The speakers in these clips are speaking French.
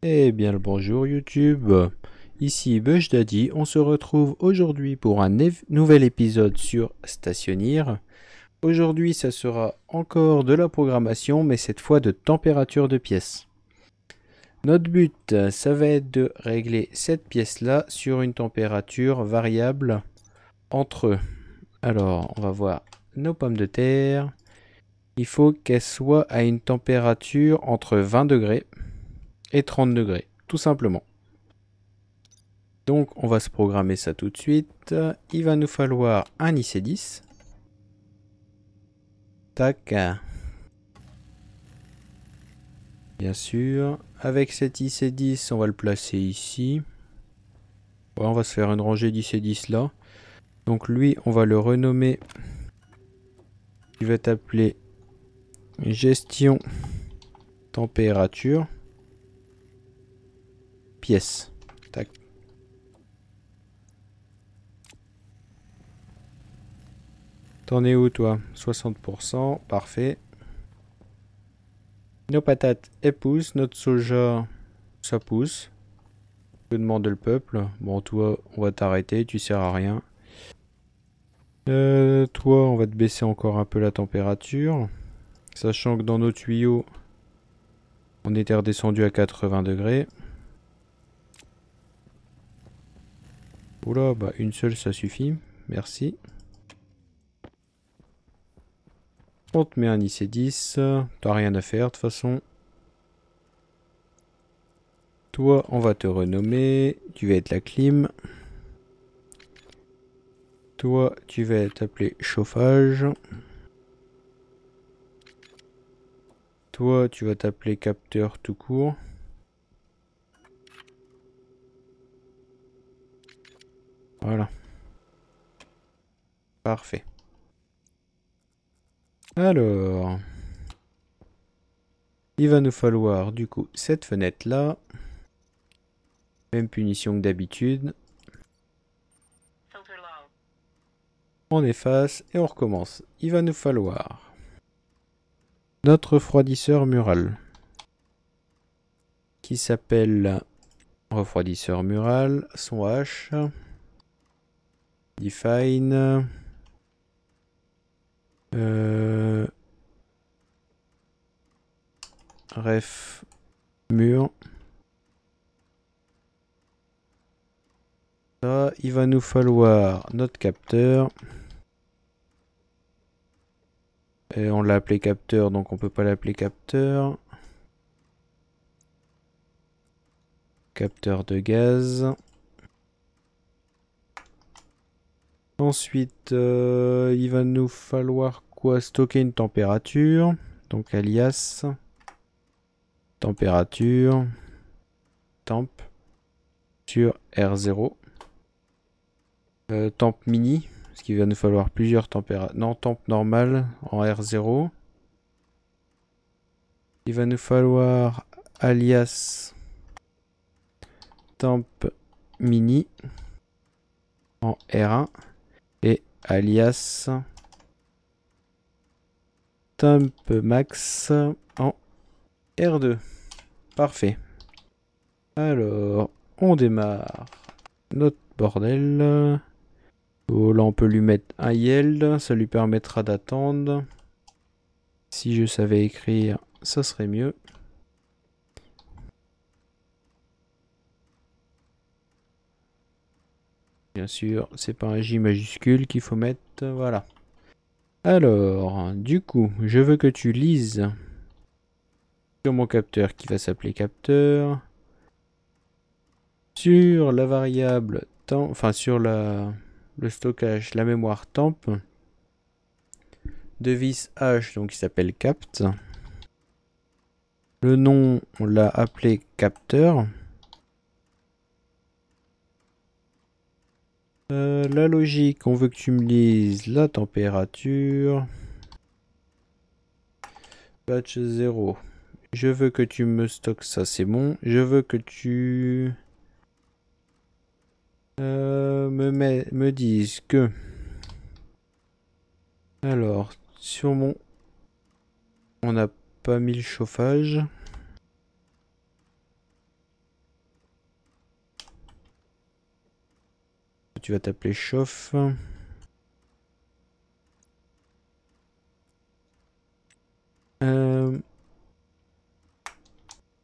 Eh bien le bonjour YouTube, ici Bush Daddy, on se retrouve aujourd'hui pour un nouvel épisode sur Stationneer. Aujourd'hui ça sera encore de la programmation mais cette fois de température de pièce. Notre but ça va être de régler cette pièce là sur une température variable entre, alors on va voir nos pommes de terre, il faut qu'elles soient à une température entre 20 degrés et 30 degrés, tout simplement. Donc on va se programmer ça tout de suite. Il va nous falloir un IC10. Tac. Bien sûr. Avec cet IC10, on va le placer ici. Ouais, on va se faire une rangée d'IC10 là. Donc lui, on va le renommer. Il va t'appeler gestion température pièce. Tac. T'en es où toi? 60%. Parfait. Nos patates, elles poussent. Notre soja, ça pousse. Que demande le peuple? Bon, toi, on va t'arrêter, tu sers à rien. Toi, on va te baisser encore un peu la température. Sachant que dans nos tuyaux, on était redescendu à 80 degrés. Oula, bah une seule, ça suffit. Merci. On te met un IC10. T'as rien à faire de toute façon. Toi, on va te renommer. Tu vas être la clim. Toi, tu vas t'appeler chauffage. Toi, tu vas t'appeler capteur tout court. Voilà. Parfait. Alors, il va nous falloir du coup cette fenêtre là. Même punition que d'habitude. On efface et on recommence. Il va nous falloir notre refroidisseur mural qui s'appelle refroidisseur mural, son H, define, ref mur. Ça, il va nous falloir notre capteur. Et on l'a appelé capteur, donc on peut pas l'appeler capteur. Capteur de gaz. Ensuite, il va nous falloir quoi? Stocker une température. Donc alias température temp sur R0. Temp mini, parce qu'il va nous falloir plusieurs températures. Non, temp normal en R0. Il va nous falloir alias temp mini en R1 et alias temp max en R2. Parfait. Alors, on démarre notre bordel. Oh, là, on peut lui mettre un yield. Ça lui permettra d'attendre. Si je savais écrire, ça serait mieux. Bien sûr, c'est pas un J majuscule qu'il faut mettre. Voilà. Alors, du coup, je veux que tu lises sur mon capteur qui va s'appeler capteur. Sur la variable temps, enfin sur le stockage, la mémoire temp. Device H, donc il s'appelle capt. Le nom, on l'a appelé capteur. La logique, on veut que tu me lises la température. Batch 0. Je veux que tu me stockes ça, c'est bon. Je veux que tu me dises que... Alors, sur mon... On n'a pas mis le chauffage. tu vas t'appeler chauffe.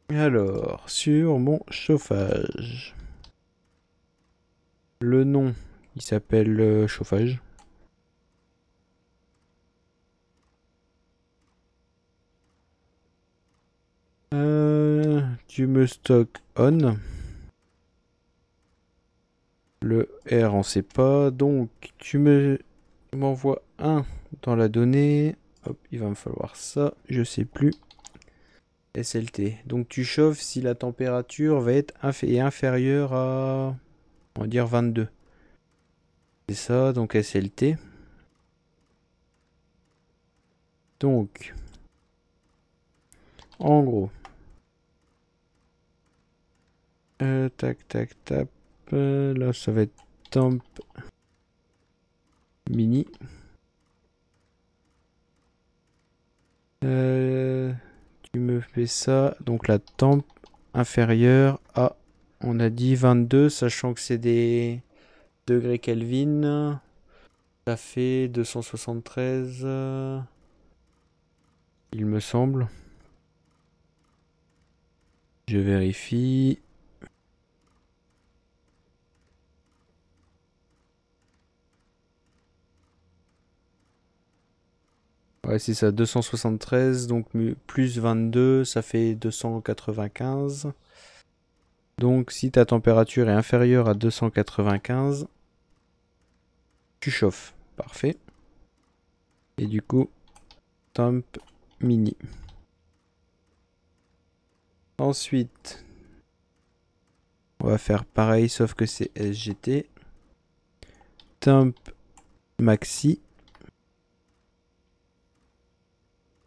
Alors, sur mon chauffage. Le nom, il s'appelle chauffage. Tu me stock on. Le R, on sait pas. Donc, tu m'envoies un dans la donnée. Hop, il va me falloir ça. Je sais plus. SLT. Donc, tu chauffes si la température va être inférieure à, on va dire 22. C'est ça, donc SLT. Donc, en gros, tac, tac, tac. Là, ça va être temp mini. Tu me fais ça. Donc la temp inférieure à, on a dit 22, sachant que c'est des degrés Kelvin. Ça fait 273, il me semble. Je vérifie. Ouais, c'est ça, 273, donc plus 22, ça fait 295. Donc si ta température est inférieure à 295, tu chauffes. Parfait. Et du coup, temp mini. Ensuite, on va faire pareil, sauf que c'est SGT. Temp maxi.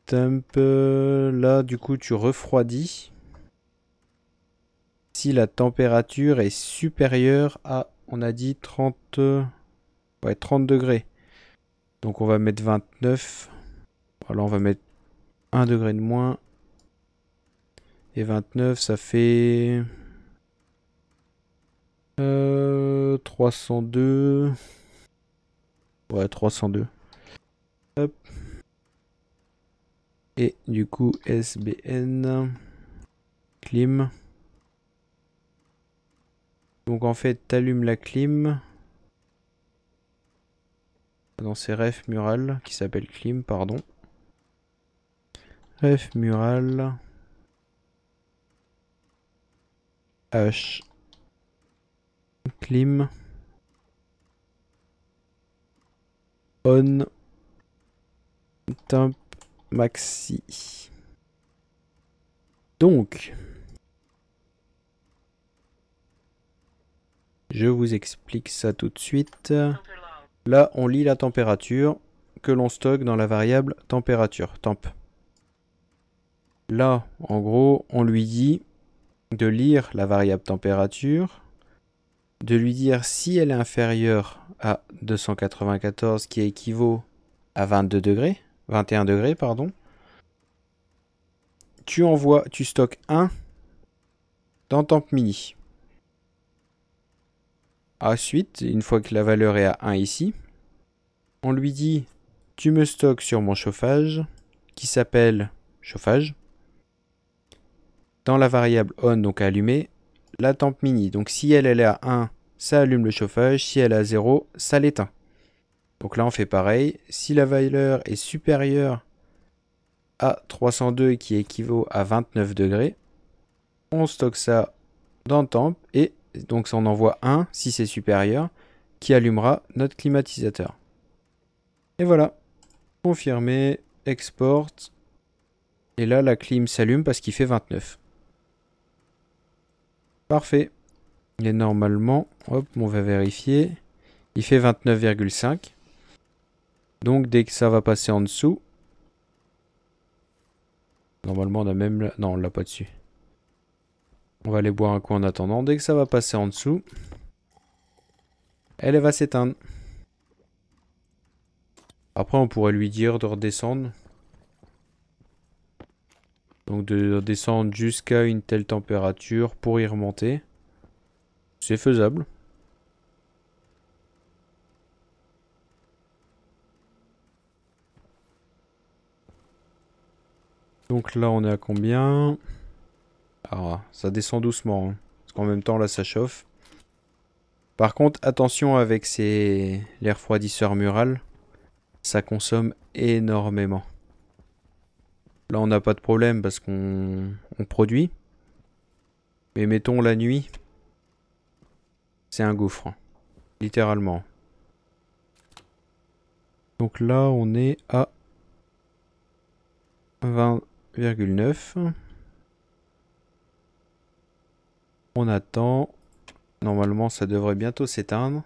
Temp, là, du coup, tu refroidis. Si la température est supérieure à, on a dit 30, ouais, 30 degrés. Donc on va mettre 29. Voilà, on va mettre 1 degré de moins. Et 29, ça fait 302. Ouais, 302. Hop. Et du coup, SBN. Clim. Donc en fait, t'allumes la clim. Dans ces ref mural qui s'appelle clim, pardon. Ref mural. H. Clim. On. Temp maxi. Donc, je vous explique ça tout de suite. Là, on lit la température que l'on stocke dans la variable température, temp. Là, en gros, on lui dit de lire la variable température, de lui dire si elle est inférieure à 294, qui équivaut à 22 degrés, 21 degrés, pardon. Tu stockes 1 dans temp mini. Ensuite, une fois que la valeur est à 1 ici, on lui dit tu me stockes sur mon chauffage qui s'appelle chauffage. Dans la variable on, donc allumé, la temp mini. Donc si elle est à 1, ça allume le chauffage. Si elle est à 0, ça l'éteint. Donc là on fait pareil. Si la valeur est supérieure à 302 qui équivaut à 29 degrés, on stocke ça dans temp et donc ça on envoie 1 si c'est supérieur qui allumera notre climatisateur. Et voilà, confirmer, export. Et là la clim s'allume parce qu'il fait 29. Parfait. Et normalement, hop, on va vérifier. Il fait 29,5. Donc dès que ça va passer en dessous, normalement on a même... Non, on l'a pas dessus. On va aller boire un coup en attendant. Dès que ça va passer en dessous, elle va s'éteindre. Après on pourrait lui dire de redescendre. Donc de redescendre jusqu'à une telle température pour y remonter. C'est faisable. Donc là, on est à combien? Alors, ça descend doucement, hein, parce qu'en même temps, là, ça chauffe. Par contre, attention avec les refroidisseurs murales, ça consomme énormément. Là, on n'a pas de problème parce qu'on produit. Mais mettons la nuit, c'est un gouffre, hein, littéralement. Donc là, on est à 20,9. On attend. Normalement, ça devrait bientôt s'éteindre.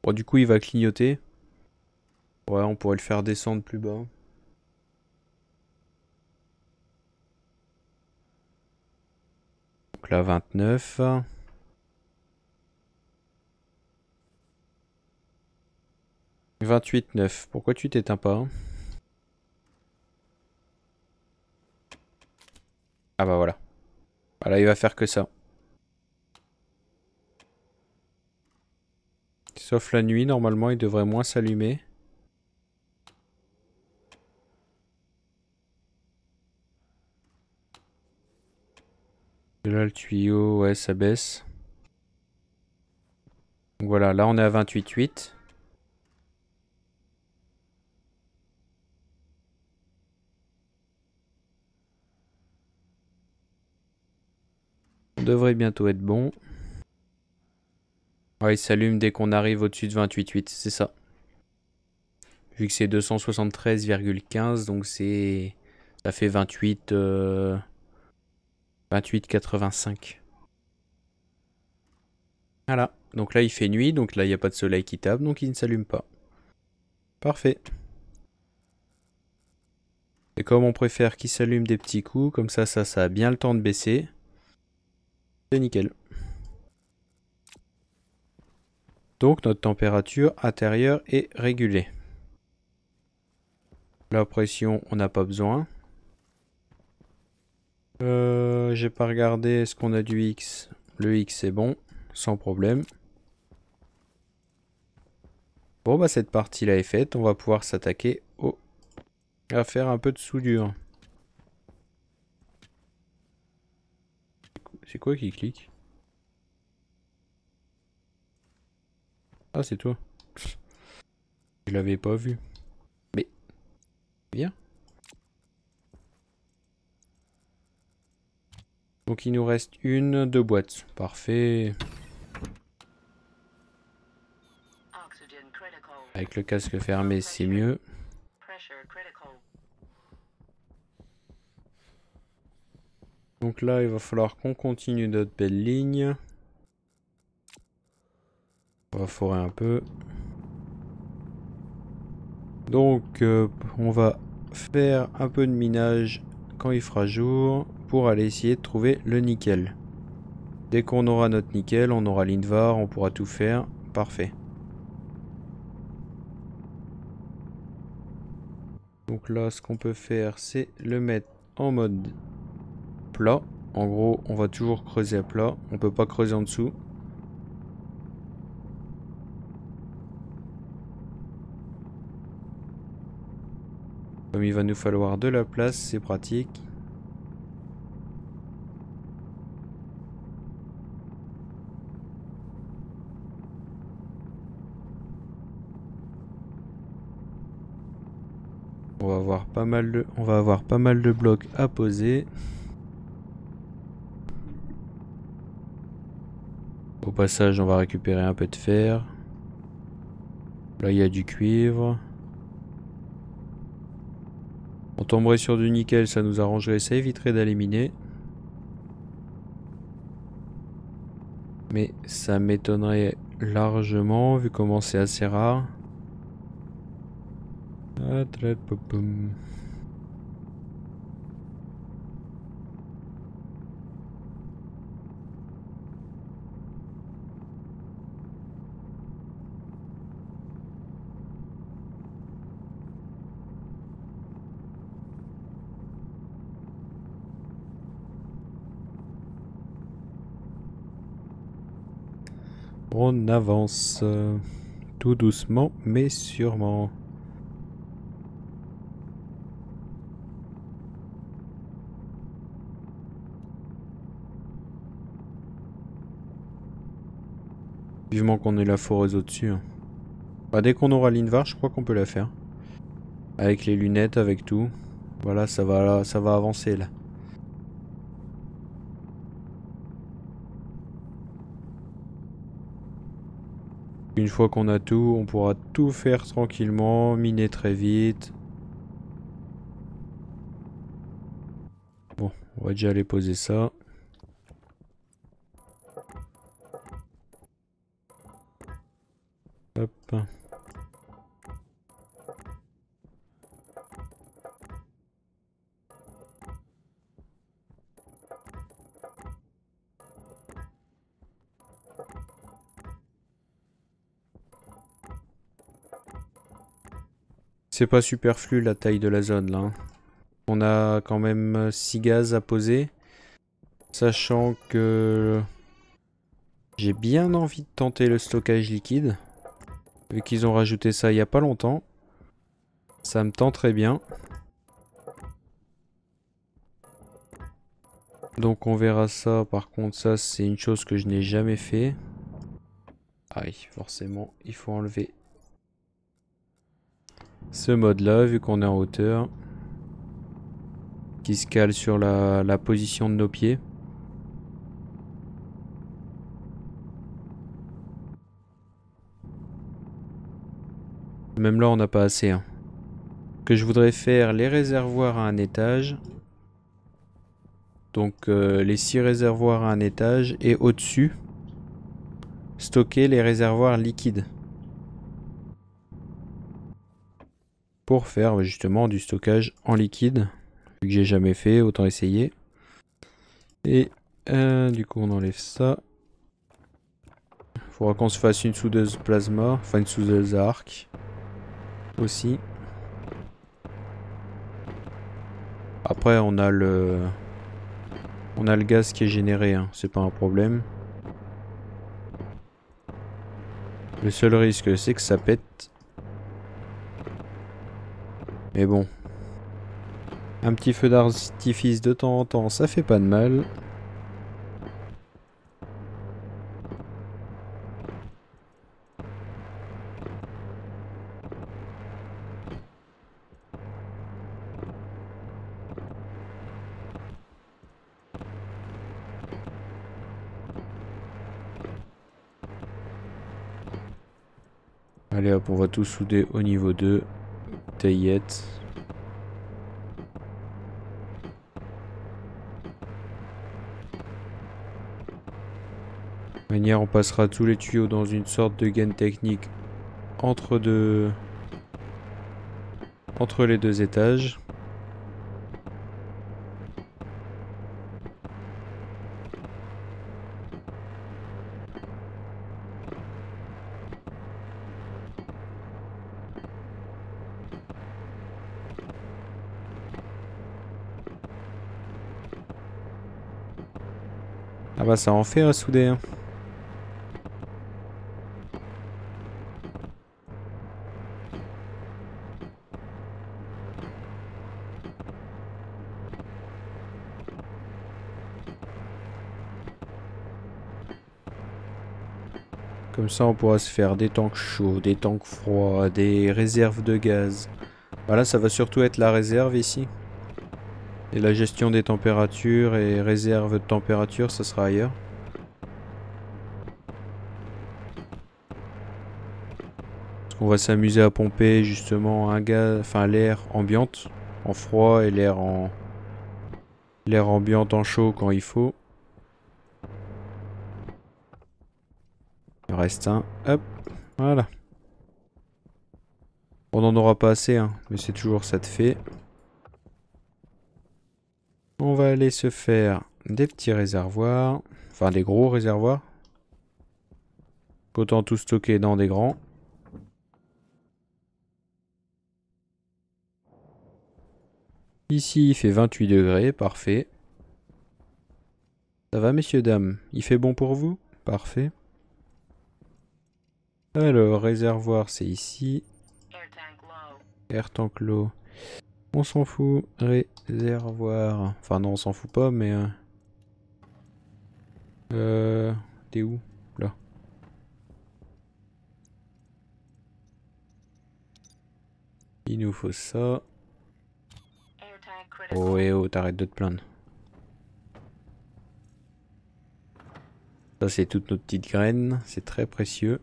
Bon, du coup, il va clignoter. Ouais, on pourrait le faire descendre plus bas. Donc là, 29. 28,9. Pourquoi tu t'éteins pas? Ah bah voilà. Voilà, il va faire que ça. Sauf la nuit, normalement, il devrait moins s'allumer. Et là, le tuyau, ouais, ça baisse. Donc voilà, là, on est à 28,8. On devrait bientôt être bon. Ouais, il s'allume dès qu'on arrive au-dessus de 28,8, c'est ça. Vu que c'est 273,15, donc ça fait 28, 28,85. Voilà. Donc là, il fait nuit, donc là, il n'y a pas de soleil qui tape, donc il ne s'allume pas. Parfait. Et comme on préfère qu'il s'allume des petits coups, comme ça a bien le temps de baisser. C'est nickel. Donc notre température intérieure est régulée. La pression, on n'a pas besoin. J'ai pas regardé, est-ce qu'on a du X? Le X est bon, sans problème. Bon bah cette partie là est faite, on va pouvoir s'attaquer à faire un peu de soudure. C'est quoi qui clique? Ah c'est toi. Je l'avais pas vu. Mais viens. Donc il nous reste deux boîtes. Parfait. Avec le casque fermé, c'est mieux. Donc là, il va falloir qu'on continue notre belle ligne. On va forer un peu. Donc, on va faire un peu de minage quand il fera jour pour aller essayer de trouver le nickel. Dès qu'on aura notre nickel, on aura l'Invar, on pourra tout faire. Parfait. Donc là, ce qu'on peut faire, c'est le mettre en mode plat. En gros, on va toujours creuser à plat. On peut pas creuser en dessous. Comme il va nous falloir de la place, c'est pratique. On va avoir pas mal de blocs à poser. Au passage, on va récupérer un peu de fer. Là, il y a du cuivre. On tomberait sur du nickel, ça nous arrangerait, ça éviterait d'éliminer. Mais ça m'étonnerait largement, vu comment c'est assez rare. On avance. Tout doucement, mais sûrement. Vivement qu'on ait la foreuse au-dessus. Hein. Bah, dès qu'on aura l'Invar, je crois qu'on peut la faire. Avec les lunettes, avec tout. Voilà, ça va avancer là. Une fois qu'on a tout, on pourra tout faire tranquillement, miner très vite. Bon, on va déjà aller poser ça. Hop. C'est pas superflu la taille de la zone là. Hein. On a quand même 6 gaz à poser. Sachant que j'ai bien envie de tenter le stockage liquide. Vu qu'ils ont rajouté ça il y a pas longtemps. Ça me tente très bien. Donc on verra ça. Par contre ça c'est une chose que je n'ai jamais fait. Ah oui, forcément il faut enlever ce mode là vu qu'on est en hauteur. Qui se cale sur la position de nos pieds. Même là on n'a pas assez. Hein. Que je voudrais faire les réservoirs à un étage. Donc les 6 réservoirs à un étage et au-dessus, stocker les réservoirs liquides. Pour faire justement du stockage en liquide. Vu que j'ai jamais fait, autant essayer. Et du coup on enlève ça. Faudra qu'on se fasse une soudeuse plasma, enfin une soudeuse à arc. Aussi. Après on a le gaz qui est généré, hein. C'est pas un problème. Le seul risque c'est que ça pète. Mais bon. Un petit feu d'artifice de temps en temps, ça fait pas de mal. Allez hop, on va tout souder au niveau 2. Taillette. De manière, on passera tous les tuyaux dans une sorte de gaine technique entre les deux étages. Ah bah ça en fait à souder. Hein. Comme ça on pourra se faire des tanks chauds, des tanks froids, des réserves de gaz. Voilà, ça va surtout être la réserve ici. Et la gestion des températures et réserve de température, ça sera ailleurs. Parce qu'on va s'amuser à pomper justement un gaz, enfin l'air ambiante en froid et l'air ambiante en chaud quand il faut. Il reste un, hop, voilà. On n'en aura pas assez, hein, mais c'est toujours ça de fait. On va aller se faire des petits réservoirs, enfin des gros réservoirs. Autant tout stocker dans des grands. Ici il fait 28 degrés, parfait. Ça va messieurs dames, il fait bon pour vous? Parfait. Alors, réservoir, c'est ici. Air tank low. On s'en fout. Réservoir. Enfin, non, on s'en fout pas, mais... T'es où? Là. Il nous faut ça. Oh, et oh, t'arrêtes de te plaindre. Ça, c'est toutes nos petites graines. C'est très précieux.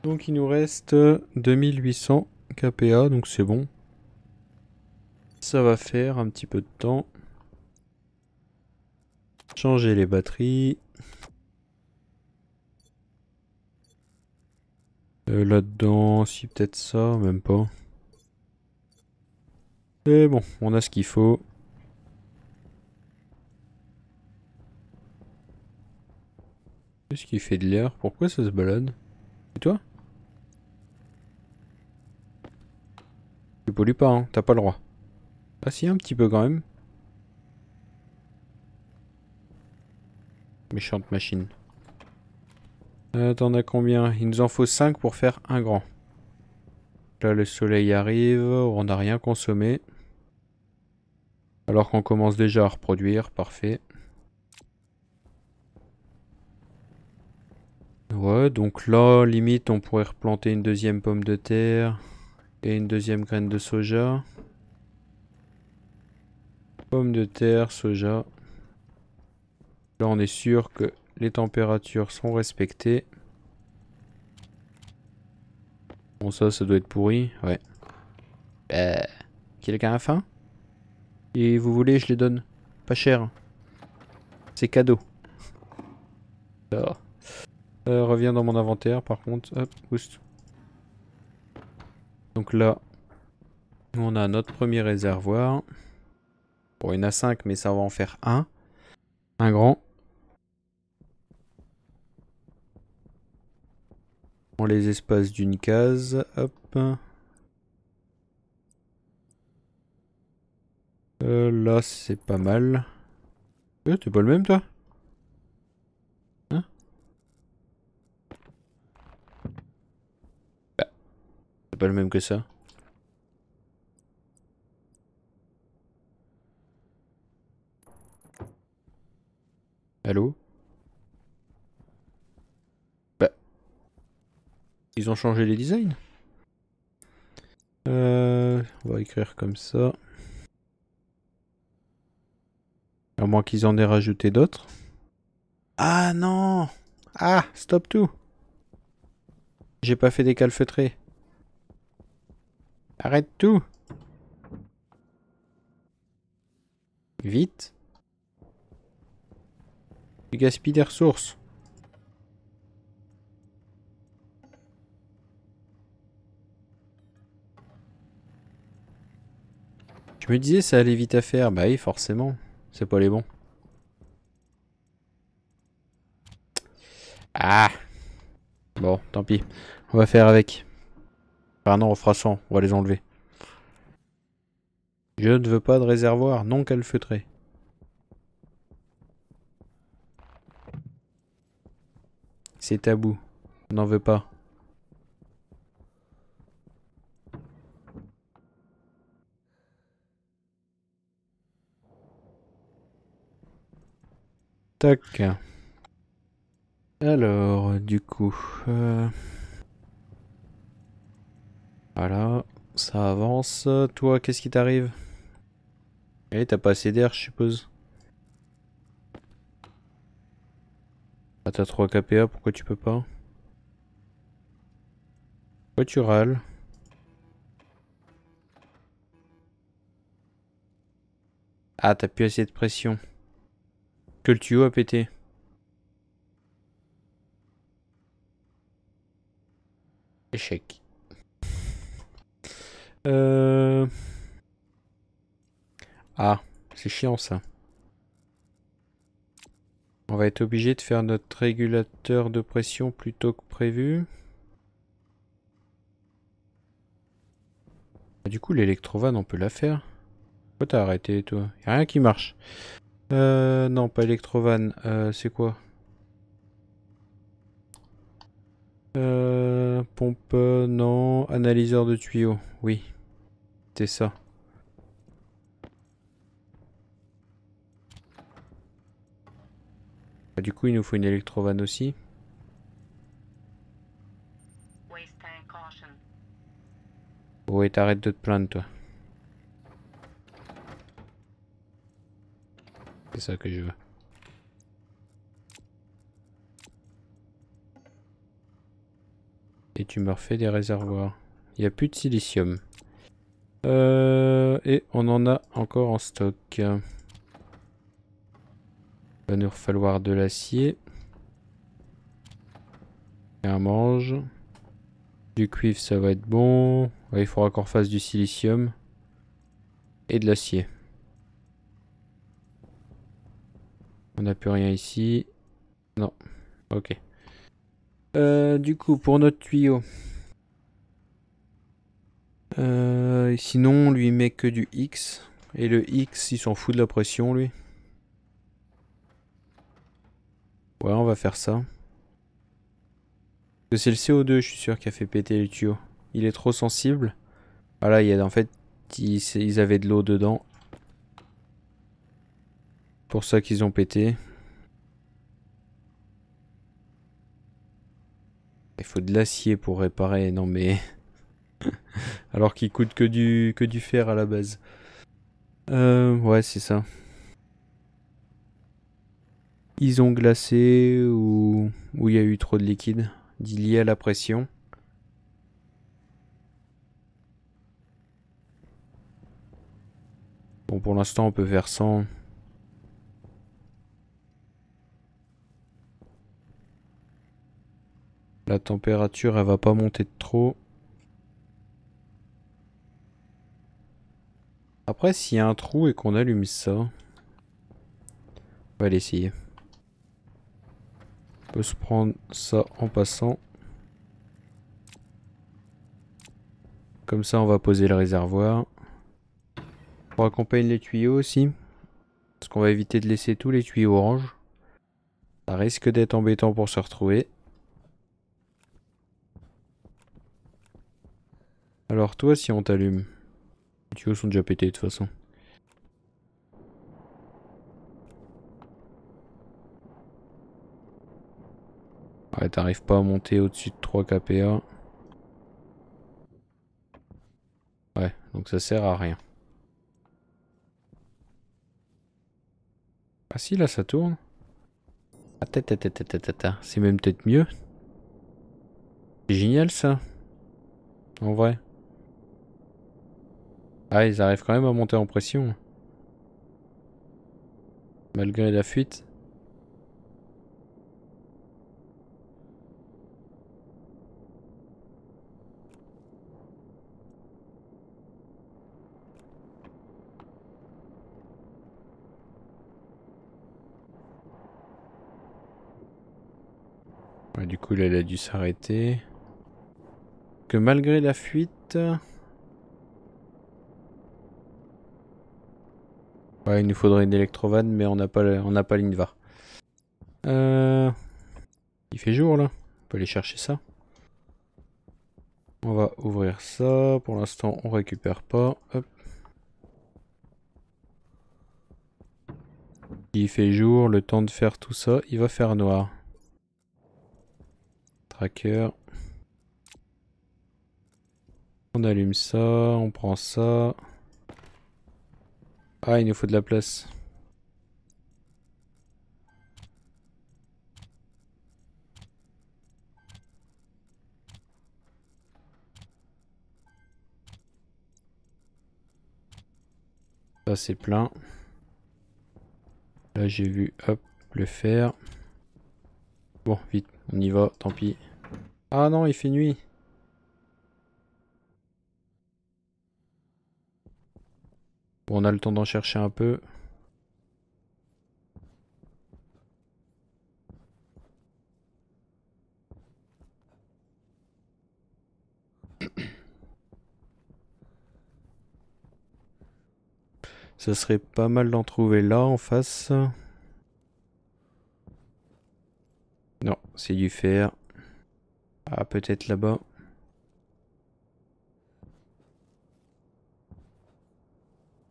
Donc, il nous reste 2800 kPa, donc c'est bon. Ça va faire un petit peu de temps. Changer les batteries. Là-dedans, si peut-être ça, même pas. C'est bon, on a ce qu'il faut. Qu'est-ce qui fait de l'air? Pourquoi ça se balade? Et toi? Tu pollues pas, hein, t'as pas le droit. Ah si, un petit peu quand même. Méchante machine. T'en as combien? Il nous en faut 5 pour faire un grand. Là, le soleil arrive, on n'a rien consommé. Alors qu'on commence déjà à reproduire, parfait. Ouais, donc là, limite, on pourrait replanter une deuxième pomme de terre et une deuxième graine de soja. Pomme de terre, soja. Là, on est sûr que les températures sont respectées. Bon, ça doit être pourri, ouais. Quelqu'un a faim? Et vous voulez, je les donne. Pas cher. C'est cadeau. Ça. Reviens dans mon inventaire, par contre. Hop, boost. Donc là, on a notre premier réservoir. Bon, il y en a 5, mais ça va en faire un. Un grand. On les espace d'une case. Hop. Là, c'est pas mal. T'es pas le même, toi? Hein? Bah, c'est pas le même que ça. Allô? Bah, ils ont changé les designs. On va écrire comme ça. À moins qu'ils en aient rajouté d'autres. Ah non! Ah, stop tout! J'ai pas fait des calfeutrés. Arrête tout! Vite! Tu gaspilles des ressources. Je me disais ça allait vite à faire. Bah oui, forcément. C'est pas les bons. Ah! Bon, tant pis. On va faire avec. Enfin non, on fera sans. On va les enlever. Je ne veux pas de réservoir non calfeutré. C'est tabou. On n'en veut pas. Tac. Alors, du coup... Voilà. Ça avance. Toi, qu'est-ce qui t'arrive? Eh, t'as pas assez d'air, je suppose. Ah, t'as 3 KPA, pourquoi tu peux pas? Pourquoi tu râles? Ah, t'as plus assez de pression. Que le tuyau a pété. Échec. Euh... Ah, c'est chiant ça. On va être obligé de faire notre régulateur de pression plus tôt que prévu. Ah, du coup, l'électrovanne, on peut la faire. Pourquoi t'as arrêté, toi? Y'a rien qui marche. Non, pas électrovanne. C'est quoi? Pompe, non. Analyseur de tuyaux, oui. C'est ça. Bah, du coup, il nous faut une électrovanne aussi. Ouais, t'arrêtes de te plaindre, toi. C'est ça que je veux. Et tu me refais des réservoirs. Il n'y a plus de silicium. Et on en a encore en stock. Il va nous falloir de l'acier. Et un mange. Du cuivre, ça va être bon. Ouais, il faudra qu'on refasse du silicium. Et de l'acier. On n'a plus rien ici. Non. Ok. Du coup, pour notre tuyau. Sinon, on lui met que du X. Et le X, il s'en fout de la pression, lui. Ouais, on va faire ça. Parce que c'est le CO2, je suis sûr, qui a fait péter les tuyaux. Il est trop sensible. Voilà, en fait, ils avaient de l'eau dedans. Pour ça qu'ils ont pété. Il faut de l'acier pour réparer. Non mais... Alors qu'il coûte que du fer à la base. Ouais, c'est ça. Ils ont glacé ou il y a eu trop de liquide. Lié à la pression. Bon, pour l'instant, on peut faire sans. La température, elle va pas monter de trop. Après, s'il y a un trou et qu'on allume ça, on va l'essayer. On peut se prendre ça en passant. Comme ça, on va poser le réservoir. Pour accompagner les tuyaux aussi. Parce qu'on va éviter de laisser tous les tuyaux orange. Ça risque d'être embêtant pour se retrouver. Alors toi, si on t'allume, les tuyaux sont déjà pétés de toute façon. Ouais, t'arrives pas à monter au-dessus de 3 kPa. Ouais, donc ça sert à rien. Ah si, là ça tourne. Ah, c'est même peut-être mieux. C'est génial ça, en vrai. Ah, ils arrivent quand même à monter en pression. Malgré la fuite. Ouais, du coup, là, elle a dû s'arrêter. Que malgré la fuite... Ouais, il nous faudrait une électrovanne, mais on n'a pas l'Invar. Il fait jour, là. On peut aller chercher ça. On va ouvrir ça. Pour l'instant, on récupère pas. Hop. Il fait jour, le temps de faire tout ça, il va faire noir. Tracker. On allume ça, on prend ça. Ah, il nous faut de la place. Ça, c'est plein. Là, j'ai vu, hop, le faire. Bon, vite, on y va, tant pis. Ah non, il fait nuit. Bon, on a le temps d'en chercher un peu. Ça serait pas mal d'en trouver là, en face. Non, c'est du fer. Ah, peut-être là-bas.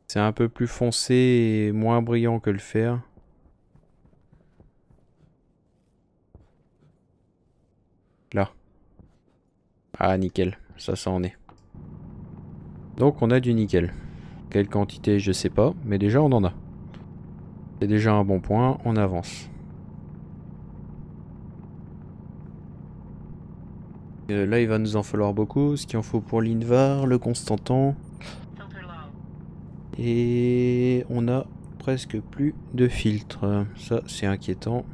C'est un peu plus foncé et moins brillant que le fer. Là. Ah, nickel. Ça en est. Donc on a du nickel. Quelle quantité, je sais pas, mais déjà on en a. C'est déjà un bon point, on avance. Là il va nous en falloir beaucoup, ce qu'il en faut pour l'Invar, le Constantan. Et on a presque plus de filtres. Ça c'est inquiétant.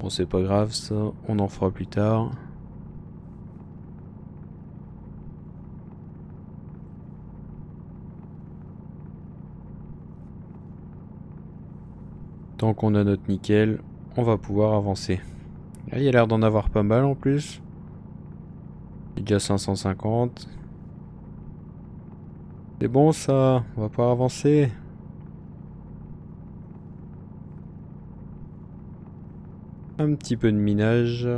Bon c'est pas grave ça, on en fera plus tard. Tant qu'on a notre nickel, on va pouvoir avancer. Là, il y a l'air d'en avoir pas mal en plus. Il y a déjà 550. C'est bon ça, on va pouvoir avancer. Un petit peu de minage.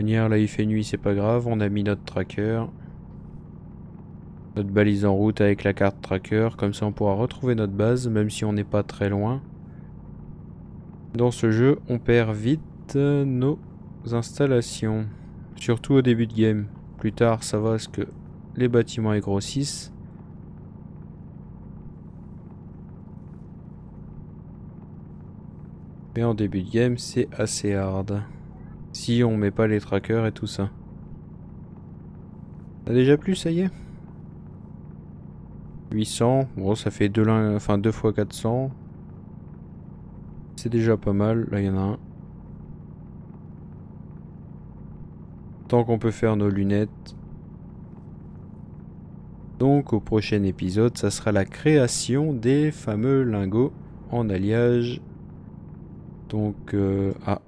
Là il fait nuit, c'est pas grave, on a mis notre tracker. Notre balise en route avec la carte tracker, comme ça on pourra retrouver notre base, même si on n'est pas très loin. Dans ce jeu, on perd vite nos installations. Surtout au début de game. Plus tard, ça va parce que les bâtiments ils grossissent. Mais en début de game, c'est assez hard. Si on met pas les trackers et tout ça. On a déjà plus, ça y est. 800, bon ça fait 2 fois 400. C'est déjà pas mal, là il y en a un. Tant qu'on peut faire nos lunettes. Donc au prochain épisode, ça sera la création des fameux lingots en alliage. Donc, ah.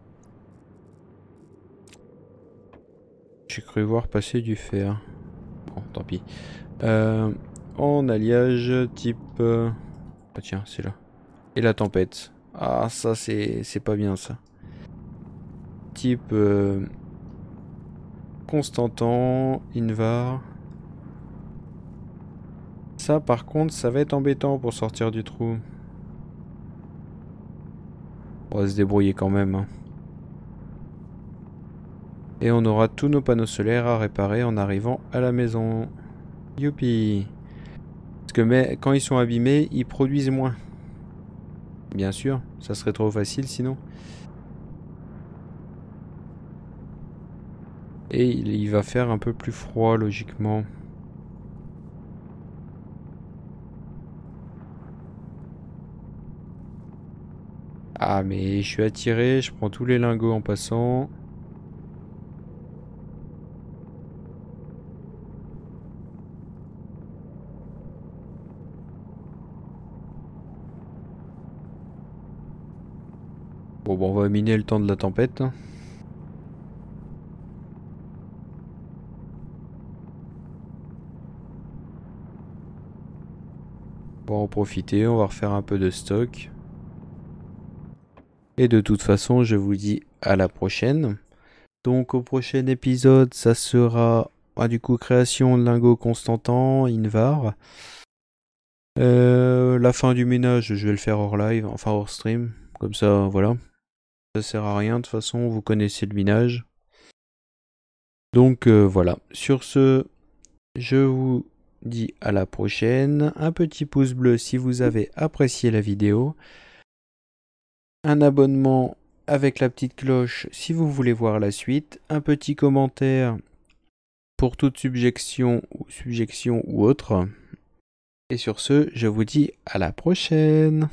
J'ai cru voir passer du fer. Bon, tant pis. En alliage type... Ah tiens, c'est là. Et la tempête. Ah, ça c'est pas bien ça. Type... Constantan, Invar. Ça par contre, ça va être embêtant pour sortir du trou. On va se débrouiller quand même. Hein. Et on aura tous nos panneaux solaires à réparer en arrivant à la maison. Youpi! Parce que mais, quand ils sont abîmés, ils produisent moins. Bien sûr, ça serait trop facile sinon. Et il va faire un peu plus froid logiquement. Ah mais je suis attiré, je prends tous les lingots en passant. Bon, on va miner le temps de la tempête. On va en profiter, on va refaire un peu de stock. Et de toute façon, je vous dis à la prochaine. Donc au prochain épisode, ça sera du coup création de lingots Constantan, Invar. La fin du ménage, je vais le faire hors live, enfin hors stream. Comme ça, voilà. Ça sert à rien, de toute façon, vous connaissez le minage. Donc voilà. Sur ce, je vous dis à la prochaine. Un petit pouce bleu si vous avez apprécié la vidéo. Un abonnement avec la petite cloche si vous voulez voir la suite. Un petit commentaire pour toute subjection ou autre. Et sur ce, je vous dis à la prochaine.